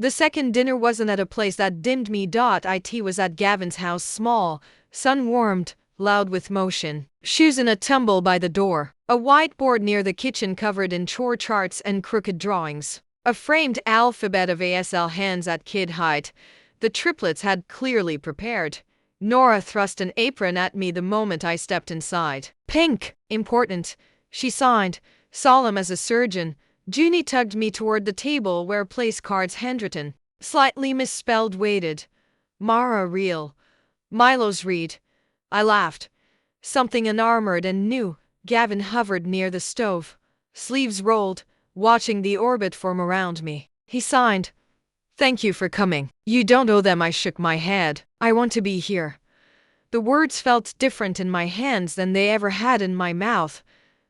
The second dinner wasn't at a place that dimmed me. It was at Gavin's house, small, sun-warmed, loud with motion. Shoes in a tumble by the door. A whiteboard near the kitchen covered in chore charts and crooked drawings. A framed alphabet of ASL hands at kid height. The triplets had clearly prepared. Nora thrust an apron at me the moment I stepped inside. Pink, important, she signed, solemn as a surgeon. Junie tugged me toward the table where place cards handwritten, slightly misspelled, waited. Mara real. Milo's read. I laughed. Something unarmored and new. Gavin hovered near the stove, sleeves rolled, watching the orbit form around me. He signed. Thank you for coming. You don't owe them. I shook my head. I want to be here. The words felt different in my hands than they ever had in my mouth.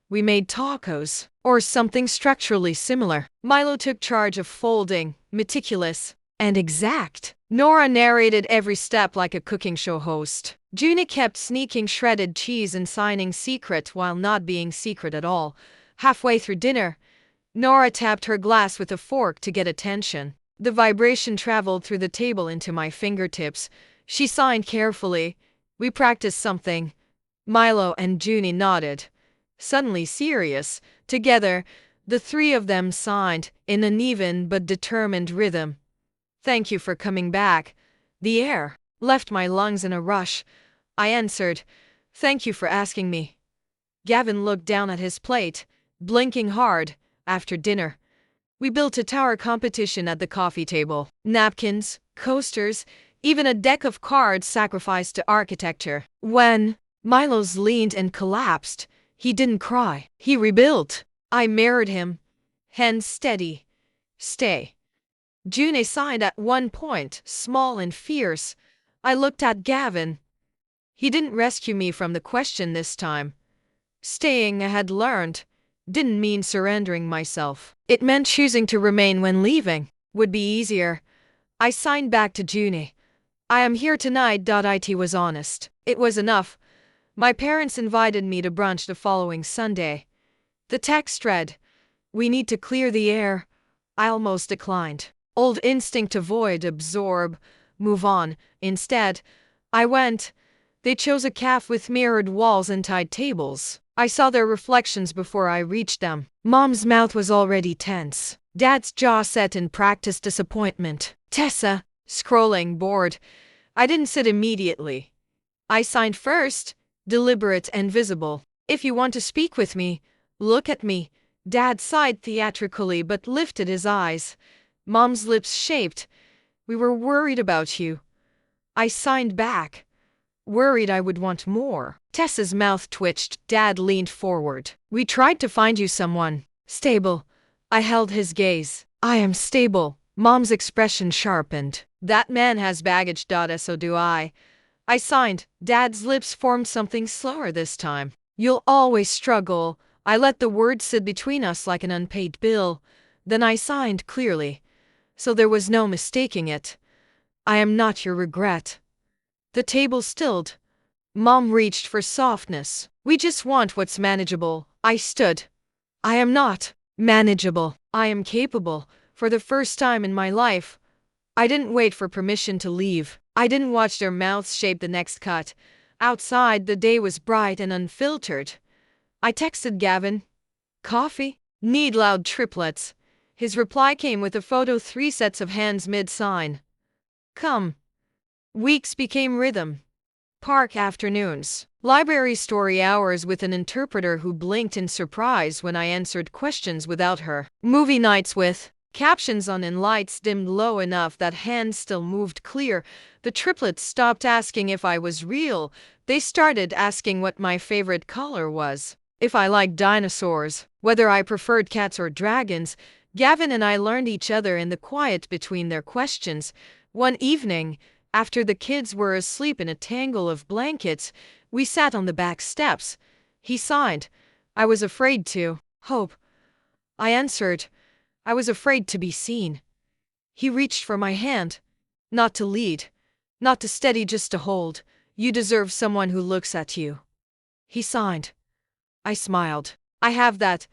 We made tacos, or something structurally similar. Milo took charge of folding, meticulous and exact. Nora narrated every step like a cooking show host. Junie kept sneaking shredded cheese and signing secret while not being secret at all. Halfway through dinner, Nora tapped her glass with a fork to get attention. The vibration traveled through the table into my fingertips. She signed carefully. We practiced something. Milo and Junie nodded. Suddenly serious. Together, the three of them signed, in an even but determined rhythm. Thank you for coming back. The air left my lungs in a rush. I answered, thank you for asking me. Gavin looked down at his plate, blinking hard. After dinner, we built a tower competition at the coffee table. Napkins, coasters, even a deck of cards sacrificed to architecture. When Milo's leaned and collapsed, he didn't cry. He rebuilt. I mirrored him. Hands steady. Stay. Junie sighed at one point, small and fierce. I looked at Gavin. He didn't rescue me from the question this time. Staying, I had learned, didn't mean surrendering myself. It meant choosing to remain when leaving would be easier. I signed back to Junie. I am here tonight. It was honest. It was enough. My parents invited me to brunch the following Sunday. The text read, we need to clear the air. I almost declined. Old instinct: avoid, absorb, move on. Instead, I went. They chose a cafe with mirrored walls and tied tables. I saw their reflections before I reached them. Mom's mouth was already tense. Dad's jaw set in practiced disappointment. Tessa, scrolling, bored. I didn't sit immediately. I signed first, deliberate and visible. If you want to speak with me, look at me. Dad sighed theatrically but lifted his eyes. Mom's lips shaped. We were worried about you. I signed back. Worried I would want more. Tessa's mouth twitched. Dad leaned forward. We tried to find you someone stable. I held his gaze. I am stable. Mom's expression sharpened. That man has baggage. So do I. I signed. Dad's lips formed something slower this time. You'll always struggle. I let the word sit between us like an unpaid bill. Then I signed clearly. So there was no mistaking it. I am not your regret. The table stilled. Mom reached for softness. We just want what's manageable. I stood. I am not manageable. I am capable. For the first time in my life. I didn't wait for permission to leave. I didn't watch their mouths shape the next cut. Outside, the day was bright and unfiltered. I texted Gavin. Coffee? Need loud triplets. His reply came with a photo, 3 sets of hands mid-sign. Come. Weeks became rhythm. Park afternoons. Library story hours with an interpreter who blinked in surprise when I answered questions without her. Movie nights with captions on and lights dimmed low enough that hands still moved clear. The triplets stopped asking if I was real. They started asking what my favorite color was. If I liked dinosaurs. Whether I preferred cats or dragons. Gavin and I learned each other in the quiet between their questions. One evening, after the kids were asleep in a tangle of blankets, we sat on the back steps. He signed. I was afraid to hope. I answered. I was afraid to be seen. He reached for my hand. Not to lead. Not to steady, just to hold. You deserve someone who looks at you. He signed. I smiled. I have that.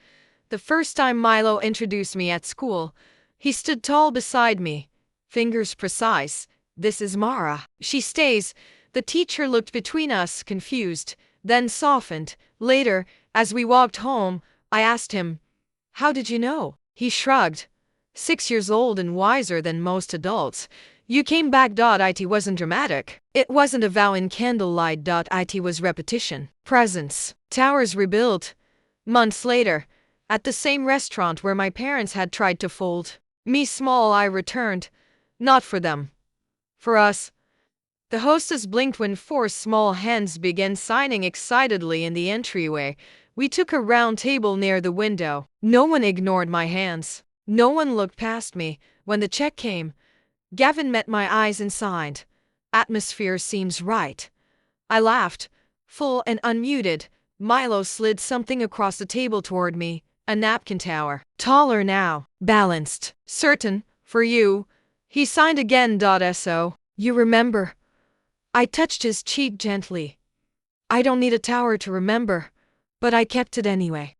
The first time Milo introduced me at school, he stood tall beside me, Fingers precise. This is Mara. She stays. The teacher looked between us, confused, then softened. Later, as we walked home, I asked him, "How did you know?" He shrugged. 6 years old and wiser than most adults. You came back. It wasn't dramatic. It wasn't a vow in candlelight. It was repetition. Presence. Towers rebuilt. Months later, at the same restaurant where my parents had tried to fold me small, I returned. Not for them. For us. The hostess blinked when four small hands began signing excitedly in the entryway. We took a round table near the window. No one ignored my hands. No one looked past me. When the check came, Gavin met my eyes and sighed. Atmosphere seems right. I laughed, full and unmuted. Milo slid something across the table toward me, a napkin tower. Taller now, balanced, certain, for you. He signed again. So, you remember? I touched his cheek gently. I don't need a tower to remember, but I kept it anyway.